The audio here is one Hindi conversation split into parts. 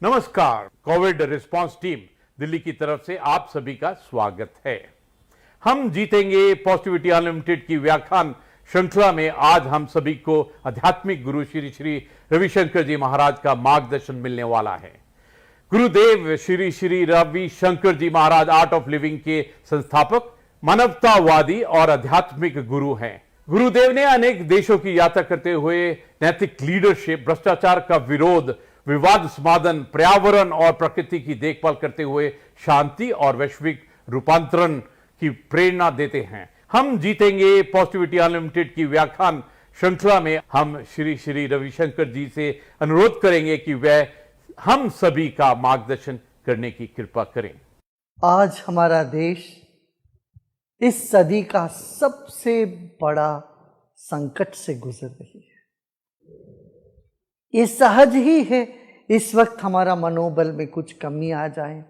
नमस्कार। कोविड रिस्पांस टीम दिल्ली की तरफ से आप सभी का स्वागत है। हम जीतेंगे पॉजिटिविटी अनलिमिटेड की व्याख्यान श्रृंखला में आज हम सभी को आध्यात्मिक गुरु श्री श्री रविशंकर जी महाराज का मार्गदर्शन मिलने वाला है। गुरुदेव श्री श्री रविशंकर जी महाराज आर्ट ऑफ लिविंग के संस्थापक, मानवतावादी और आध्यात्मिक गुरु हैं। गुरुदेव ने अनेक देशों की यात्रा करते हुए नैतिक लीडरशिप, भ्रष्टाचार का विरोध, विवाद समाधान, पर्यावरण और प्रकृति की देखभाल करते हुए शांति और वैश्विक रूपांतरण की प्रेरणा देते हैं। हम जीतेंगे पॉजिटिविटी अनलिमिटेड की व्याख्यान श्रृंखला में हम श्री श्री रविशंकर जी से अनुरोध करेंगे कि वह हम सभी का मार्गदर्शन करने की कृपा करें। आज हमारा देश इस सदी का सबसे बड़ा संकट से गुजर रही है। ये सहज ही है इस वक्त हमारा मनोबल में कुछ कमी आ जाए,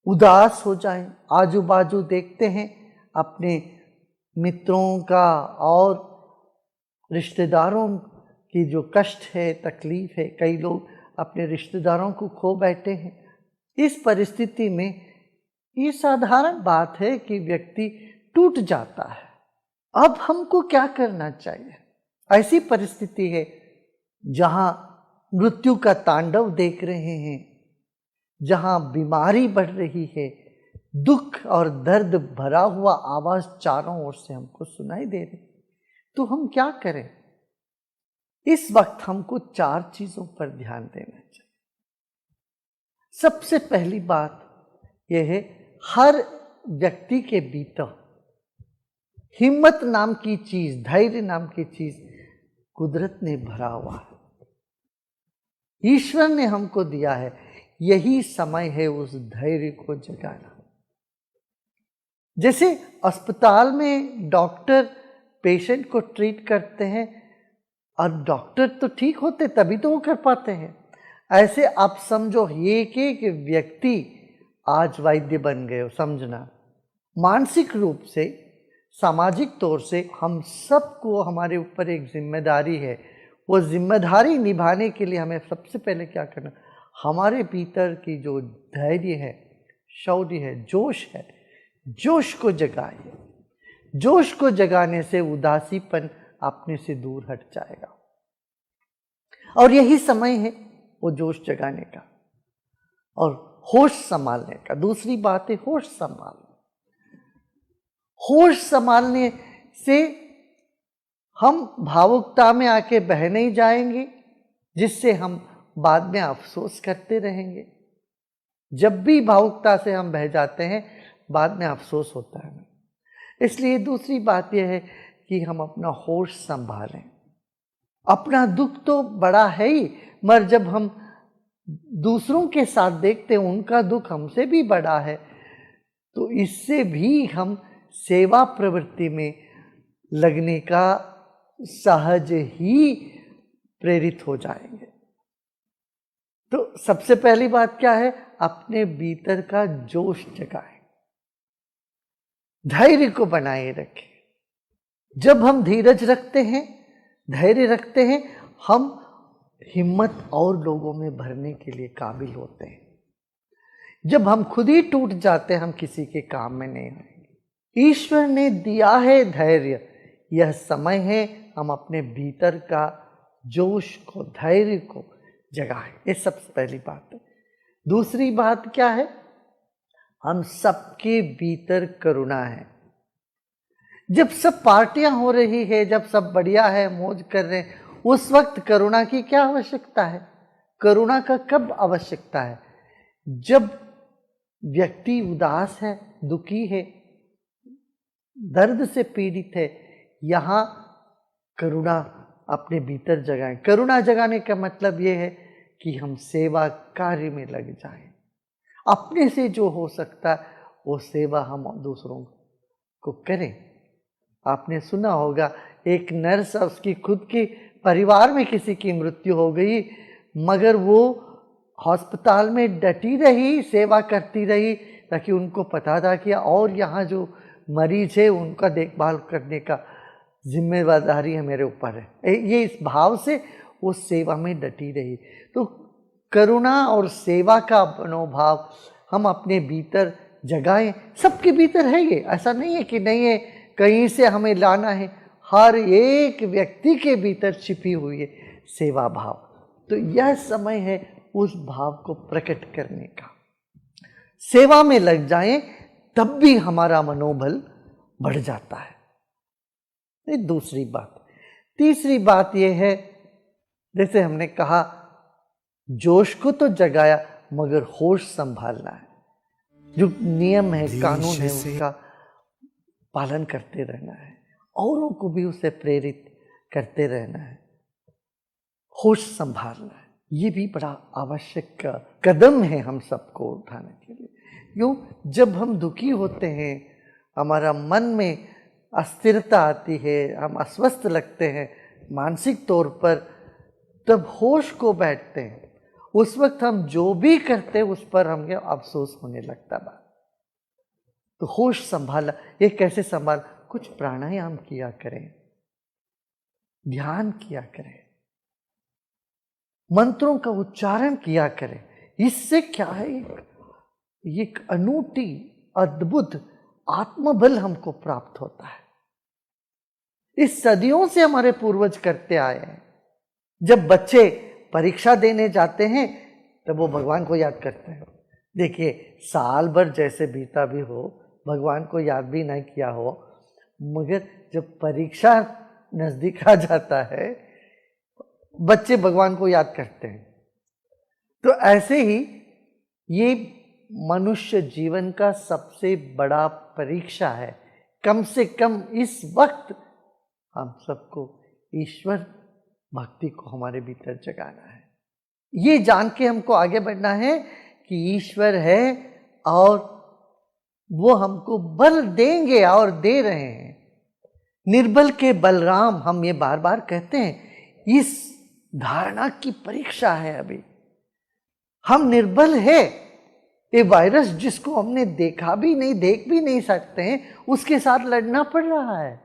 उदास हो जाए। आजू बाजू देखते हैं अपने मित्रों का और रिश्तेदारों की जो कष्ट है, तकलीफ है। कई लोग अपने रिश्तेदारों को खो बैठे हैं। इस परिस्थिति में ये साधारण बात है कि व्यक्ति टूट जाता है। अब हमको क्या करना चाहिए? ऐसी परिस्थिति है जहां मृत्यु का तांडव देख रहे हैं, जहां बीमारी बढ़ रही है, दुख और दर्द भरा हुआ आवाज चारों ओर से हमको सुनाई दे रही। तो हम क्या करें? इस वक्त हमको 4 चीजों पर ध्यान देना चाहिए। सबसे पहली बात यह है, हर व्यक्ति के भीतर हिम्मत नाम की चीज, धैर्य नाम की चीज कुदरत ने भरा हुआ है, ईश्वर ने हमको दिया है। यही समय है उस धैर्य को जगाना। जैसे अस्पताल में डॉक्टर पेशेंट को ट्रीट करते हैं और डॉक्टर तो ठीक होते तभी तो वो कर पाते हैं। ऐसे आप समझो एक व्यक्ति आज वैद्य बन गए हो। समझना, मानसिक रूप से, सामाजिक तौर से हम सबको हमारे ऊपर एक जिम्मेदारी है। वो जिम्मेदारी निभाने के लिए हमें सबसे पहले क्या करना? हमारे भीतर की जो धैर्य है, शौर्य है, जोश है, जोश को जगाइए। जोश को जगाने से उदासीपन अपने से दूर हट जाएगा और यही समय है वो जोश जगाने का और होश संभालने का। दूसरी बात है होश संभालना। होश संभालने से हम भावुकता में आके बह नहीं जाएंगे, जिससे हम बाद में अफसोस करते रहेंगे। जब भी भावुकता से हम बह जाते हैं, बाद में अफसोस होता है। इसलिए दूसरी बात यह है कि हम अपना होश संभालें। अपना दुख तो बड़ा है ही, मगर जब हम दूसरों के साथ देखते हैं उनका दुख हमसे भी बड़ा है, तो इससे भी हम सेवा प्रवृत्ति में लगने का सहज ही प्रेरित हो जाएंगे। तो सबसे पहली बात क्या है? अपने भीतर का जोश जगाएं, धैर्य को बनाए रखें। जब हम धीरज रखते हैं, धैर्य रखते हैं, हम हिम्मत और लोगों में भरने के लिए काबिल होते हैं। जब हम खुद ही टूट जाते हैं, हम किसी के काम में नहीं आएंगे। ईश्वर ने दिया है धैर्य, यह समय है हम अपने भीतर का जोश को, धैर्य को जगाएं। ये सबसे पहली बात है। दूसरी बात क्या है? हम सबके भीतर करुणा है। जब सब पार्टियां हो रही है, जब सब बढ़िया है, मौज कर रहे हैं, उस वक्त करुणा की क्या आवश्यकता है? करुणा का कब आवश्यकता है? जब व्यक्ति उदास है, दुखी है, दर्द से पीड़ित है, यहां करुणा अपने भीतर जगाएं। करुणा जगाने का मतलब यह है कि हम सेवा कार्य में लग जाएं। अपने से जो हो सकता है वो सेवा हम दूसरों को करें। आपने सुना होगा, एक नर्स, उसकी खुद के परिवार में किसी की मृत्यु हो गई, मगर वो अस्पताल में डटी रही, सेवा करती रही, ताकि उनको पता था कि और यहाँ जो मरीज है उनका देखभाल करने का जिम्मेदारी है मेरे ऊपर है। ये इस भाव से वो सेवा में डटी रही। तो करुणा और सेवा का मनोभाव हम अपने भीतर जगाएं। सबके भीतर है ये, ऐसा नहीं है कि नहीं है, कहीं से हमें लाना है। हर एक व्यक्ति के भीतर छिपी हुई है सेवा भाव। तो यह समय है उस भाव को प्रकट करने का। सेवा में लग जाएं, तब भी हमारा मनोबल बढ़ जाता है। ये दूसरी बात। तीसरी बात यह है, जैसे हमने कहा, जोश को तो जगाया, मगर होश संभालना है। जो नियम है, कानून है, उसका पालन करते रहना है, औरों को भी उसे प्रेरित करते रहना है, होश संभालना है। ये भी बड़ा आवश्यक कदम है हम सबको उठाने के लिए। क्यों? जब हम दुखी होते हैं, हमारा मन में अस्थिरता आती है, हम अस्वस्थ लगते हैं मानसिक तौर पर, तब होश को बैठते हैं। उस वक्त हम जो भी करते हैं उस पर हमें अफसोस होने लगता बात। तो होश संभाला। ये कैसे संभाल? कुछ प्राणायाम किया करें, ध्यान किया करें, मंत्रों का उच्चारण किया करें। इससे क्या है, एक अनूठी अद्भुत आत्मबल हमको प्राप्त होता है। इस सदियों से हमारे पूर्वज करते आए हैं। जब बच्चे परीक्षा देने जाते हैं तब वो भगवान को याद करते हैं। देखिए, साल भर जैसे बीता भी हो, भगवान को याद भी नहीं किया हो, मगर जब परीक्षा नजदीक आ जाता है, बच्चे भगवान को याद करते हैं। तो ऐसे ही ये मनुष्य जीवन का सबसे बड़ा परीक्षा है। कम से कम इस वक्त हम सबको ईश्वर भक्ति को हमारे भीतर जगाना है। ये जान के हमको आगे बढ़ना है कि ईश्वर है और वो हमको बल देंगे और दे रहे हैं। निर्बल के बलराम, हम ये बार बार कहते हैं। इस धारणा की परीक्षा है अभी। हम निर्बल है। ये वायरस जिसको हमने देखा भी नहीं, देख भी नहीं सकते हैं, उसके साथ लड़ना पड़ रहा है।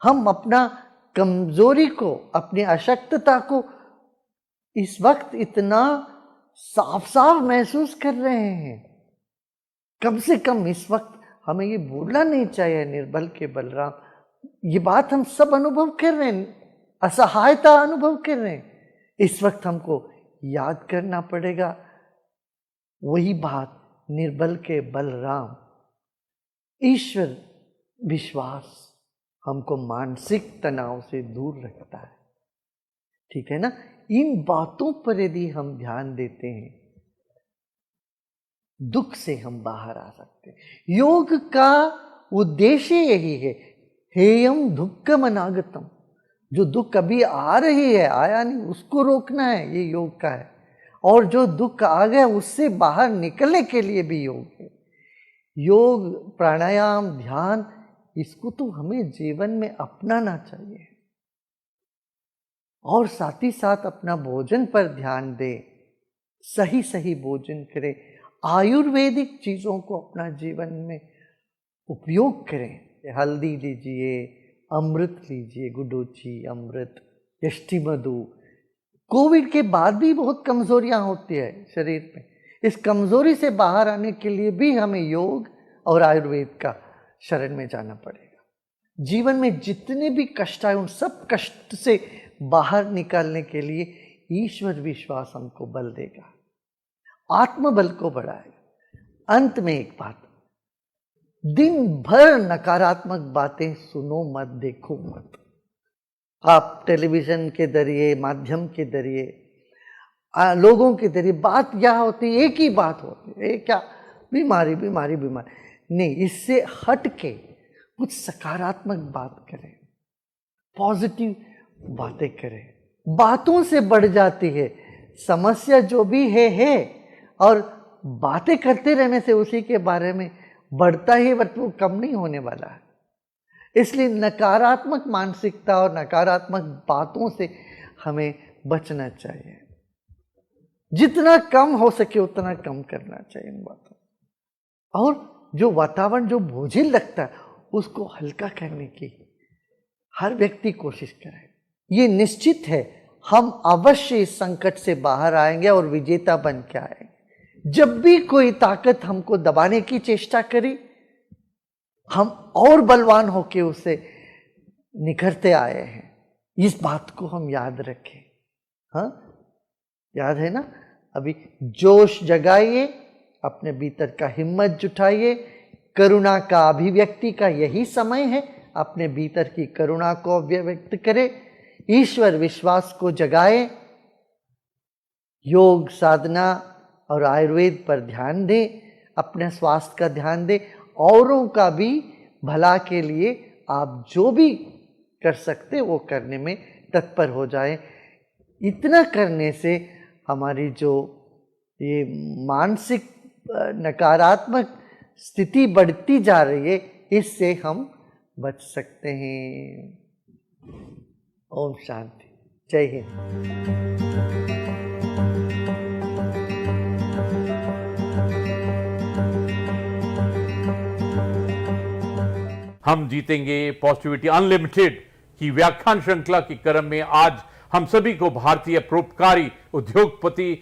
हम अपना कमजोरी को, अपनी अशक्तता को इस वक्त इतना साफ साफ महसूस कर रहे हैं। कम से कम इस वक्त हमें ये भूलना नहीं चाहिए, निर्बल के बलराम। ये बात हम सब अनुभव कर रहे हैं, असहायता अनुभव कर रहे हैं। इस वक्त हमको याद करना पड़ेगा वही बात, निर्बल के बलराम। ईश्वर विश्वास हमको मानसिक तनाव से दूर रखता है। ठीक है ना? इन बातों पर यदि हम ध्यान देते हैं, दुख से हम बाहर आ सकते हैं। योग का उद्देश्य यही है, हेयम दुक्खम अनागतम। जो दुख अभी आ रही है, आया नहीं, उसको रोकना है, ये योग का है। और जो दुख आ गया उससे बाहर निकलने के लिए भी योग है। योग, प्राणायाम, ध्यान, इसको तो हमें जीवन में अपनाना चाहिए। और साथ ही साथ अपना भोजन पर ध्यान दें, सही सही भोजन करें, आयुर्वेदिक चीज़ों को अपना जीवन में उपयोग करें। हल्दी लीजिए, अमृत लीजिए, गुडोची अमृत, यष्टि मधु। कोविड के बाद भी बहुत कमजोरियां होती है शरीर में। इस कमजोरी से बाहर आने के लिए भी हमें योग और आयुर्वेद का शरण में जाना पड़ेगा। जीवन में जितने भी कष्ट आए उन सब कष्ट से बाहर निकालने के लिए ईश्वर विश्वास हमको बल देगा, आत्मबल को बढ़ाएगा। अंत में एक बात, दिन भर नकारात्मक बातें सुनो मत, देखो मत। आप टेलीविजन के जरिए, माध्यम के जरिए, लोगों के जरिए बात क्या होती है, एक ही बात होती है, क्या बीमारी बीमारी बीमारी। नहीं, इससे हट के कुछ सकारात्मक बात करें, पॉजिटिव बातें करें। बातों से बढ़ जाती है समस्या, जो भी है, और बातें करते रहने से उसी के बारे में बढ़ता ही, बट वो कम नहीं होने वाला है। इसलिए नकारात्मक मानसिकता और नकारात्मक बातों से हमें बचना चाहिए। जितना कम हो सके उतना कम करना चाहिए इन बातों। और जो वातावरण जो बोझिल लगता है उसको हल्का करने की हर व्यक्ति कोशिश करे। ये निश्चित है हम अवश्य इस संकट से बाहर आएंगे और विजेता बन के आएंगे। जब भी कोई ताकत हमको दबाने की चेष्टा करी, हम और बलवान होके उससे निखरते आए हैं। इस बात को हम याद रखें। हाँ, याद है ना? अभी जोश जगाइए, अपने भीतर का हिम्मत जुटाइए। करुणा का अभिव्यक्ति का यही समय है। अपने भीतर की करुणा को अभिव्यक्त करें, ईश्वर विश्वास को जगाए, योग साधना और आयुर्वेद पर ध्यान दें, अपने स्वास्थ्य का ध्यान दें, औरों का भी भला के लिए आप जो भी कर सकते वो करने में तत्पर हो जाएं। इतना करने से हमारी जो ये मानसिक नकारात्मक स्थिति बढ़ती जा रही है, इससे हम बच सकते हैं। ओम शांति, जय हिंद। हम जीतेंगे पॉजिटिविटी अनलिमिटेड की व्याख्यान श्रृंखला के क्रम में आज हम सभी को भारतीय परोपकारी उद्योगपति